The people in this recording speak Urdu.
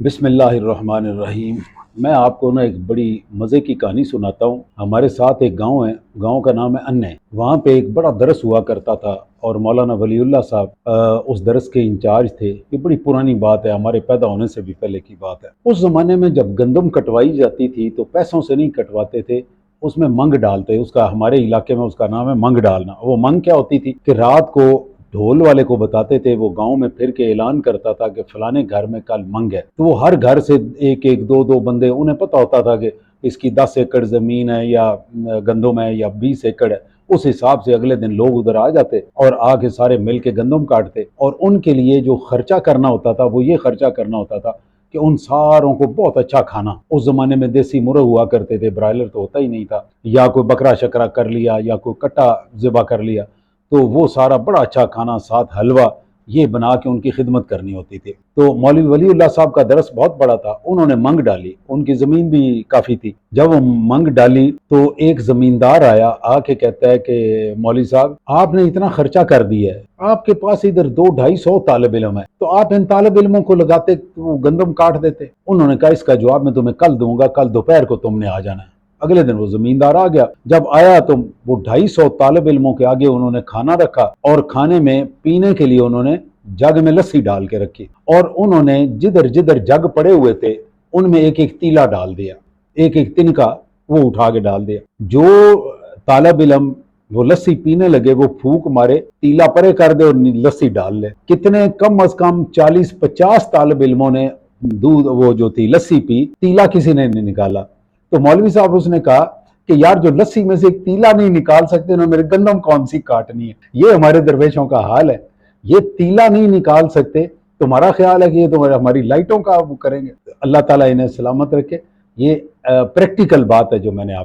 بسم اللہ الرحمن الرحیم۔ میں آپ کو ایک بڑی مزے کی کہانی سناتا ہوں۔ ہمارے ساتھ ایک گاؤں ہے، گاؤں کا نام ہے انّے۔ وہاں پہ ایک بڑا درس ہوا کرتا تھا اور مولانا ولی اللہ صاحب اس درس کے انچارج تھے۔ یہ بڑی پرانی بات ہے، ہمارے پیدا ہونے سے بھی پہلے کی بات ہے۔ اس زمانے میں جب گندم کٹوائی جاتی تھی تو پیسوں سے نہیں کٹواتے تھے، اس میں منگ ڈالتے۔ اس کا ہمارے علاقے میں اس کا نام ہے منگ ڈالنا۔ وہ منگ کیا ہوتی تھی کہ رات کو ڈھول والے کو بتاتے تھے، وہ گاؤں میں پھر کے اعلان کرتا تھا کہ فلانے گھر میں کل منگ ہے، تو وہ ہر گھر سے ایک ایک دو دو بندے، انہیں پتہ ہوتا تھا کہ اس کی 10 ایکڑ زمین ہے یا گندم ہے یا 20 ایکڑ ہے۔ اس حساب سے اگلے دن لوگ ادھر آ جاتے اور آ کے سارے مل کے گندم کاٹتے، اور ان کے لیے جو خرچہ کرنا ہوتا تھا وہ یہ خرچہ کرنا ہوتا تھا کہ ان ساروں کو بہت اچھا کھانا، اس زمانے میں دیسی مرغ ہوا کرتے تھے، برائلر تو ہوتا ہی نہیں تھا، یا کوئی بکرا شکرا کر لیا یا کوئی کٹا ذبح کر لیا، تو وہ سارا بڑا اچھا کھانا ساتھ حلوہ یہ بنا کے ان کی خدمت کرنی ہوتی تھی۔ تو مولوی ولی اللہ صاحب کا درس بہت بڑا تھا، انہوں نے منگ ڈالی، ان کی زمین بھی کافی تھی۔ جب وہ منگ ڈالی تو ایک زمیندار آیا، آ کے کہتا ہے کہ مولوی صاحب آپ نے اتنا خرچہ کر دیا ہے، آپ کے پاس ادھر 200-250 طالب علم ہے، تو آپ ان طالب علموں کو لگاتے وہ گندم کاٹ دیتے۔ انہوں نے کہا اس کا جواب میں تمہیں کل دوں گا، کل دوپہر کو تم نے آ جانا ہے۔ اگلے دن وہ زمیندار آ گیا، جب آیا تو وہ 250 طالب علموں کے آگے انہوں نے کھانا رکھا، اور کھانے میں پینے کے لیے انہوں نے جگ میں لسی ڈال کے رکھی، اور انہوں نے جدھر جدھر جگ پڑے ہوئے تھے ان میں ایک ایک تیلا ڈال دیا، ایک ایک تنکا وہ اٹھا کے ڈال دیا۔ جو طالب علم وہ لسی پینے لگے وہ پھونک مارے، تیلا پرے کر دے اور لسی ڈال لے۔ کتنے کم از کم 40-50 طالب علموں نے دودھ وہ جو تھی لسی پی، تیلا کسی نے نہیں نکالا۔ تو مولوی صاحب اس نے کہا کہ یار جو لسی میں سے ایک تیلا نہیں نکال سکتے انہوں میرے گندم کون سی کاٹنی ہے۔ یہ ہمارے درویشوں کا حال ہے، یہ تیلا نہیں نکال سکتے، تمہارا خیال ہے کہ یہ تو ہماری لائٹوں کا وہ کریں گے۔ اللہ تعالیٰ انہیں سلامت رکھے۔ یہ پریکٹیکل بات ہے جو میں نے آپ